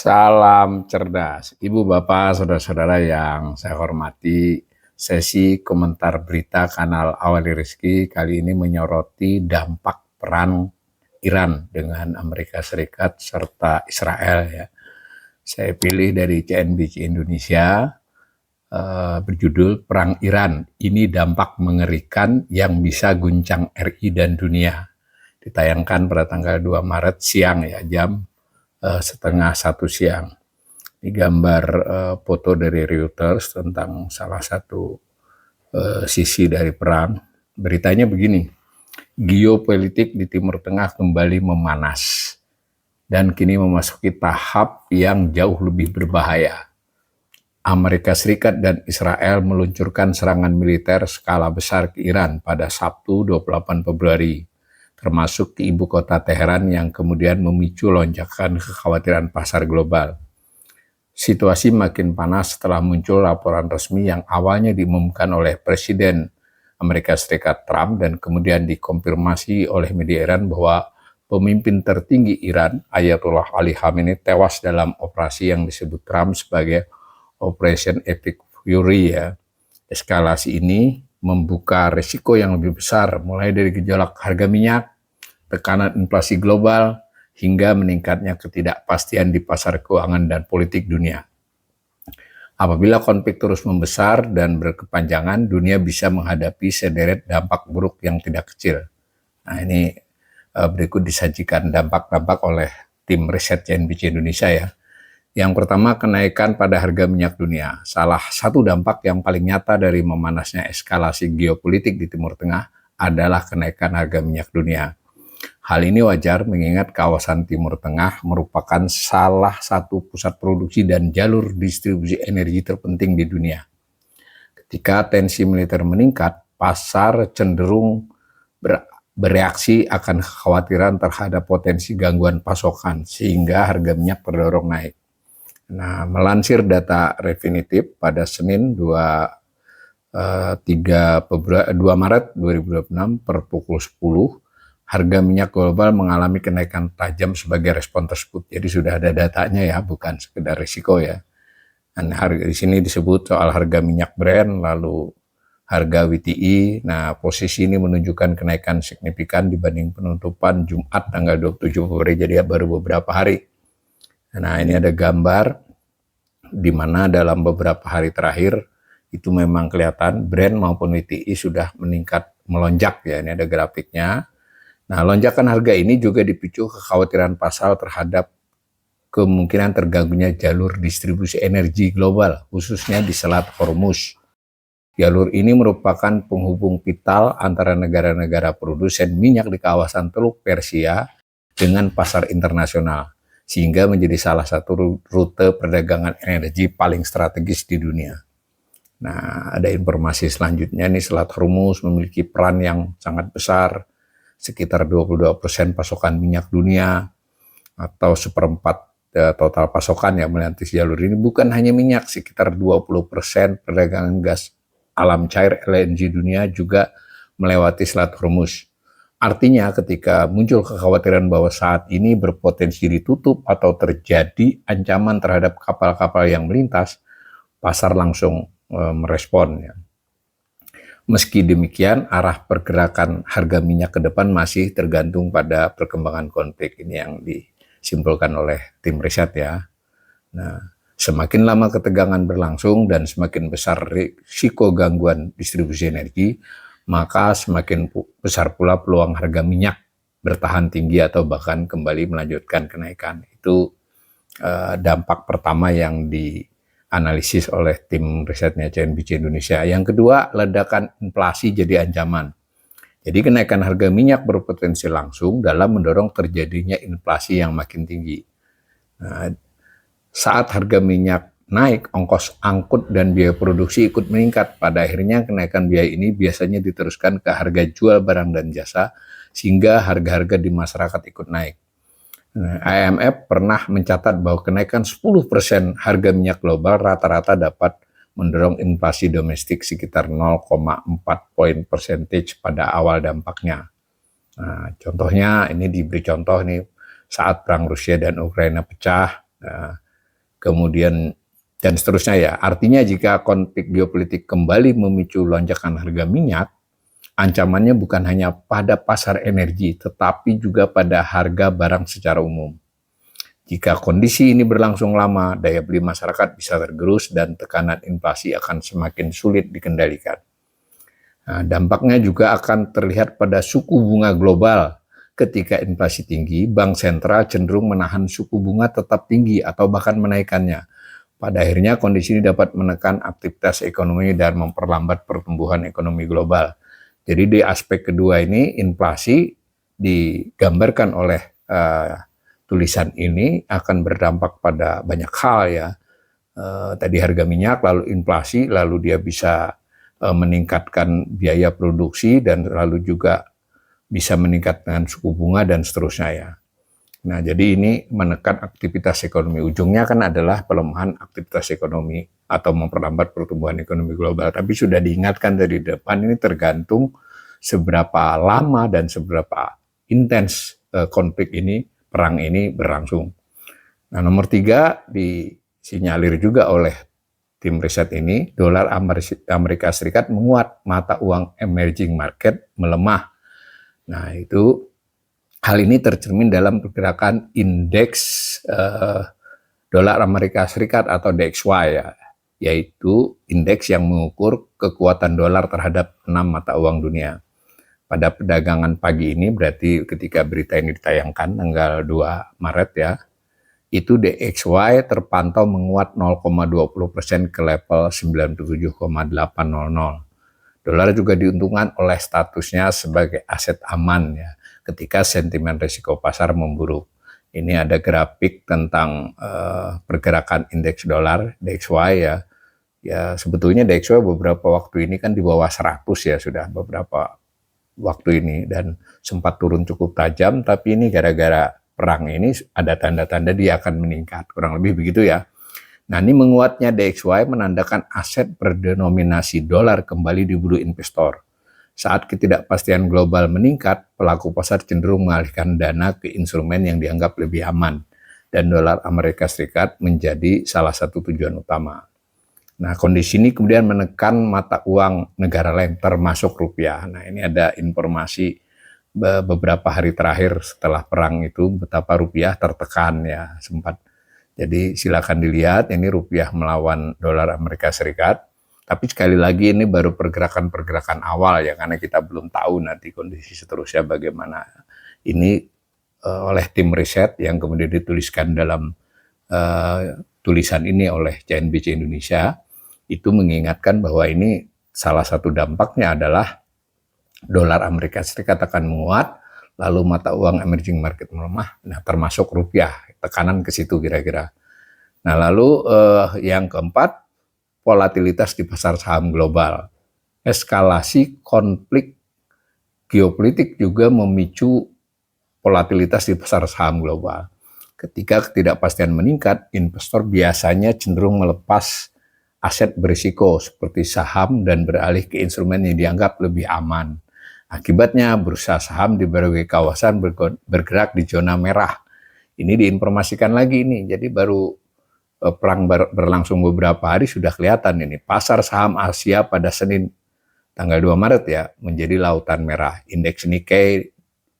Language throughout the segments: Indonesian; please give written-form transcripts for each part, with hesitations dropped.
Salam cerdas, Ibu, Bapak, Saudara-saudara yang saya hormati. Sesi komentar berita kanal Awali Rizki kali ini menyoroti dampak perang Iran dengan Amerika Serikat serta Israel ya. Saya pilih dari CNBC Indonesia, berjudul Perang Iran, ini dampak mengerikan yang bisa guncang RI dan dunia. Ditayangkan pada tanggal 2 Maret siang ya, jam setengah 1 siang. Ini gambar foto dari Reuters tentang salah satu sisi dari perang. Beritanya begini, geopolitik di Timur Tengah kembali memanas dan kini memasuki tahap yang jauh lebih berbahaya. Amerika Serikat dan Israel meluncurkan serangan militer skala besar ke Iran pada Sabtu 28 Februari, termasuk ke ibu kota Teheran yang kemudian memicu lonjakan kekhawatiran pasar global. Situasi makin panas setelah muncul laporan resmi yang awalnya diumumkan oleh Presiden Amerika Serikat Trump dan kemudian dikonfirmasi oleh media Iran bahwa pemimpin tertinggi Iran, Ayatollah Ali Khamenei, tewas dalam operasi yang disebut Trump sebagai Operation Epic Fury ya. Eskalasi ini membuka risiko yang lebih besar, mulai dari gejolak harga minyak, tekanan inflasi global, hingga meningkatnya ketidakpastian di pasar keuangan dan politik dunia. Apabila konflik terus membesar dan berkepanjangan, dunia bisa menghadapi sederet dampak buruk yang tidak kecil. Nah, ini berikut disajikan dampak-dampak oleh tim riset CNBC Indonesia ya. Yang pertama, kenaikan pada harga minyak dunia. Salah satu dampak yang paling nyata dari memanasnya eskalasi geopolitik di Timur Tengah adalah kenaikan harga minyak dunia. Hal ini wajar mengingat kawasan Timur Tengah merupakan salah satu pusat produksi dan jalur distribusi energi terpenting di dunia. Ketika tensi militer meningkat, pasar cenderung bereaksi akan kekhawatiran terhadap potensi gangguan pasokan, sehingga harga minyak terdorong naik. Nah, melansir data Refinitiv pada Senin 2 Maret 2026 per pukul 10, harga minyak global mengalami kenaikan tajam sebagai respon tersebut. Jadi sudah ada datanya ya, bukan sekedar risiko ya. Dan di sini disebut soal harga minyak Brent, lalu harga WTI. Nah, posisi ini menunjukkan kenaikan signifikan dibanding penutupan Jumat tanggal 27 Februari, jadi baru beberapa hari. Nah, ini ada gambar di mana dalam beberapa hari terakhir itu memang kelihatan Brent maupun WTI sudah meningkat, melonjak ya. Ini ada grafiknya. Nah, lonjakan harga ini juga dipicu kekhawatiran pasar terhadap kemungkinan terganggunya jalur distribusi energi global, khususnya di Selat Hormuz. Jalur ini merupakan penghubung vital antara negara-negara produsen minyak di kawasan Teluk Persia dengan pasar internasional, sehingga menjadi salah satu rute perdagangan energi paling strategis di dunia. Nah, ada informasi selanjutnya nih, Selat Hormuz memiliki peran yang sangat besar, sekitar 22% pasokan minyak dunia atau seperempat total pasokan yang melalui jalur ini. Bukan hanya minyak, sekitar 20% perdagangan gas alam cair LNG dunia juga melewati Selat Hormuz. Artinya ketika muncul kekhawatiran bahwa saat ini berpotensi ditutup atau terjadi ancaman terhadap kapal-kapal yang melintas, pasar langsung merespon ya. Meski demikian, arah pergerakan harga minyak ke depan masih tergantung pada perkembangan konflik ini yang disimpulkan oleh tim riset ya. Nah, semakin lama ketegangan berlangsung dan semakin besar risiko gangguan distribusi energi, maka semakin besar pula peluang harga minyak bertahan tinggi atau bahkan kembali melanjutkan kenaikan. Itu dampak pertama yang dianalisis oleh tim risetnya CNBC Indonesia. Yang kedua, ledakan inflasi jadi ancaman. Jadi kenaikan harga minyak berpotensi langsung dalam mendorong terjadinya inflasi yang makin tinggi. Nah, saat harga minyak naik, ongkos angkut dan biaya produksi ikut meningkat. Pada akhirnya kenaikan biaya ini biasanya diteruskan ke harga jual barang dan jasa, sehingga harga-harga di masyarakat ikut naik. Nah, IMF pernah mencatat bahwa kenaikan 10% harga minyak global rata-rata dapat mendorong inflasi domestik sekitar 0,4 poin percentage pada awal dampaknya. Nah, contohnya ini diberi contoh nih, saat perang Rusia dan Ukraina pecah, kemudian dan seterusnya ya. Artinya jika konflik geopolitik kembali memicu lonjakan harga minyak, ancamannya bukan hanya pada pasar energi, tetapi juga pada harga barang secara umum. Jika kondisi ini berlangsung lama, daya beli masyarakat bisa tergerus dan tekanan inflasi akan semakin sulit dikendalikan. Nah, dampaknya juga akan terlihat pada suku bunga global. Ketika inflasi tinggi, bank sentral cenderung menahan suku bunga tetap tinggi atau bahkan menaikkannya. Pada akhirnya kondisi ini dapat menekan aktivitas ekonomi dan memperlambat pertumbuhan ekonomi global. Jadi di aspek kedua ini, inflasi digambarkan oleh tulisan ini akan berdampak pada banyak hal ya. Tadi harga minyak, lalu inflasi, lalu dia bisa meningkatkan biaya produksi dan lalu juga bisa meningkatkan suku bunga dan seterusnya ya. Nah, jadi ini menekan aktivitas ekonomi. Ujungnya kan adalah pelemahan aktivitas ekonomi atau memperlambat pertumbuhan ekonomi global. Tapi sudah diingatkan dari depan, ini tergantung seberapa lama dan seberapa intens konflik ini, perang ini berlangsung. Nah, nomor 3 disinyalir juga oleh tim riset ini, dolar Amerika Serikat menguat, mata uang emerging market melemah. Nah, itu hal ini tercermin dalam pergerakan indeks dolar Amerika Serikat atau DXY ya, yaitu indeks yang mengukur kekuatan dolar terhadap 6 mata uang dunia. Pada perdagangan pagi ini, berarti ketika berita ini ditayangkan tanggal 2 Maret ya, itu DXY terpantau menguat 0,20% ke level 97,800. Dolar juga diuntungkan oleh statusnya sebagai aset aman ya, ketika sentimen risiko pasar memburuk. Ini ada grafik tentang pergerakan indeks dolar DXY ya. Ya sebetulnya DXY beberapa waktu ini kan di bawah 100 ya, sudah beberapa waktu ini dan sempat turun cukup tajam, tapi ini gara-gara perang ini ada tanda-tanda dia akan meningkat, kurang lebih begitu ya. Nah, ini menguatnya DXY menandakan aset berdenominasi dolar kembali diburu investor. Saat ketidakpastian global meningkat, pelaku pasar cenderung mengalihkan dana ke instrumen yang dianggap lebih aman, dan dolar Amerika Serikat menjadi salah satu tujuan utama. Nah, kondisi ini kemudian menekan mata uang negara lain, termasuk rupiah. Nah, ini ada informasi beberapa hari terakhir setelah perang itu, betapa rupiah tertekan ya, sempat. Jadi silakan dilihat, ini rupiah melawan dolar Amerika Serikat. Tapi sekali lagi ini baru pergerakan-pergerakan awal ya, karena kita belum tahu nanti kondisi seterusnya bagaimana. Ini oleh tim riset yang kemudian dituliskan dalam tulisan ini oleh CNBC Indonesia, itu mengingatkan bahwa ini salah satu dampaknya adalah dolar Amerika Serikat akan menguat, lalu mata uang emerging market melemah, nah termasuk rupiah, tekanan ke situ kira-kira. Nah lalu yang keempat, volatilitas di pasar saham global. Eskalasi konflik geopolitik juga memicu volatilitas di pasar saham global. Ketika ketidakpastian meningkat, investor biasanya cenderung melepas aset berisiko seperti saham dan beralih ke instrumen yang dianggap lebih aman. Akibatnya bursa saham di berbagai kawasan bergerak di zona merah. Ini diinformasikan lagi ini, jadi baru perang berlangsung beberapa hari sudah kelihatan ini. Pasar saham Asia pada Senin tanggal 2 Maret ya menjadi lautan merah. Indeks Nikkei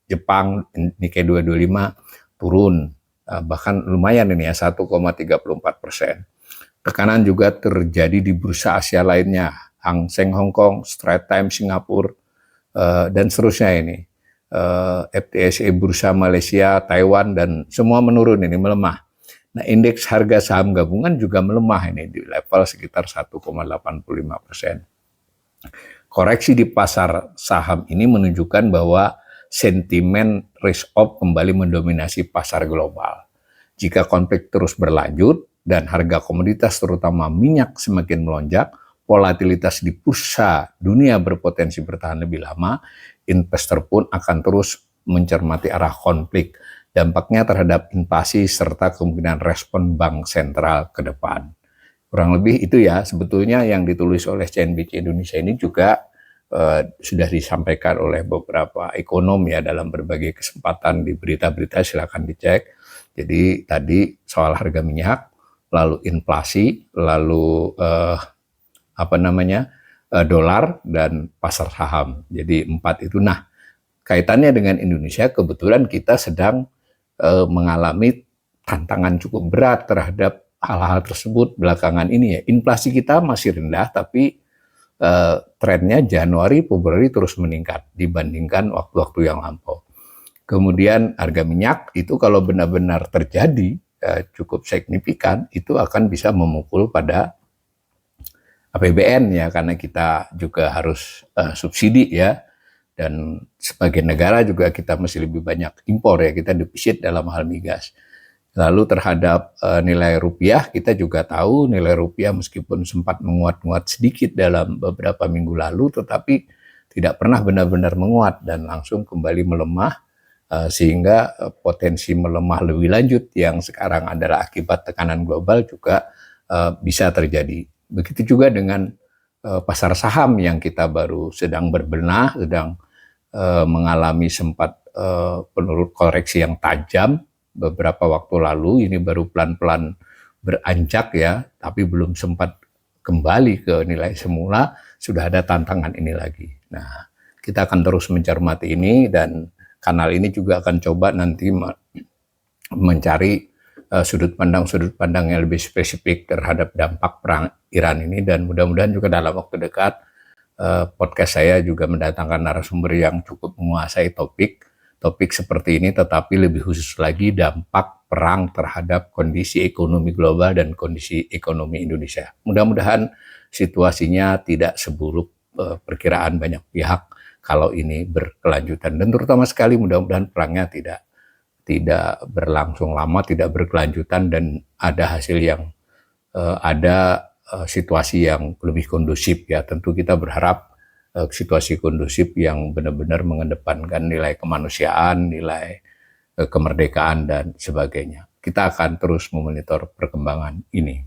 Jepang, Nikkei 225 turun, bahkan lumayan ini ya 1,34%. Tekanan juga terjadi di bursa Asia lainnya, Hang Seng Hong Kong, Straits Times Singapura, dan seterusnya ini. FTSE Bursa Malaysia, Taiwan, dan semua menurun ini, melemah. Nah, indeks harga saham gabungan juga melemah ini di level sekitar 1,85%. Koreksi di pasar saham ini menunjukkan bahwa sentimen risk off kembali mendominasi pasar global. Jika konflik terus berlanjut dan harga komoditas terutama minyak semakin melonjak, volatilitas di bursa dunia berpotensi bertahan lebih lama, investor pun akan terus mencermati arah konflik, dampaknya terhadap inflasi serta kemungkinan respon bank sentral ke depan. Kurang lebih itu ya sebetulnya yang ditulis oleh CNBC Indonesia ini juga sudah disampaikan oleh beberapa ekonom ya dalam berbagai kesempatan di berita-berita, silakan dicek. Jadi tadi soal harga minyak, lalu inflasi, lalu dolar dan pasar saham. Jadi 4 itu. Nah, kaitannya dengan Indonesia, kebetulan kita sedang mengalami tantangan cukup berat terhadap hal-hal tersebut belakangan ini ya. Inflasi kita masih rendah, tapi trennya Januari, Februari terus meningkat dibandingkan waktu-waktu yang lampau. Kemudian harga minyak itu kalau benar-benar terjadi cukup signifikan, itu akan bisa memukul pada APBN ya, karena kita juga harus subsidi ya, dan sebagai negara juga kita masih lebih banyak impor ya, kita defisit dalam hal migas. Lalu terhadap nilai rupiah, kita juga tahu nilai rupiah meskipun sempat menguat-nguat sedikit dalam beberapa minggu lalu, tetapi tidak pernah benar-benar menguat dan langsung kembali melemah, sehingga potensi melemah lebih lanjut yang sekarang adalah akibat tekanan global juga bisa terjadi. Begitu juga dengan pasar saham yang kita baru sedang berbenah, sedang mengalami sempat penurut koreksi yang tajam beberapa waktu lalu. Ini baru pelan-pelan beranjak ya, tapi belum sempat kembali ke nilai semula, sudah ada tantangan ini lagi. Nah, kita akan terus mencermati ini, dan kanal ini juga akan coba nanti mencari sudut pandang yang lebih spesifik terhadap dampak perang Iran ini, dan mudah-mudahan juga dalam waktu dekat podcast saya juga mendatangkan narasumber yang cukup menguasai topik seperti ini, tetapi lebih khusus lagi dampak perang terhadap kondisi ekonomi global dan kondisi ekonomi Indonesia. Mudah-mudahan situasinya tidak seburuk perkiraan banyak pihak kalau ini berkelanjutan, dan terutama sekali mudah-mudahan perangnya tidak berlangsung lama, tidak berkelanjutan, dan ada hasil yang ada situasi yang lebih kondusif ya. Tentu kita berharap situasi kondusif yang benar-benar mengedepankan nilai kemanusiaan, nilai kemerdekaan dan sebagainya. Kita akan terus memonitor perkembangan ini.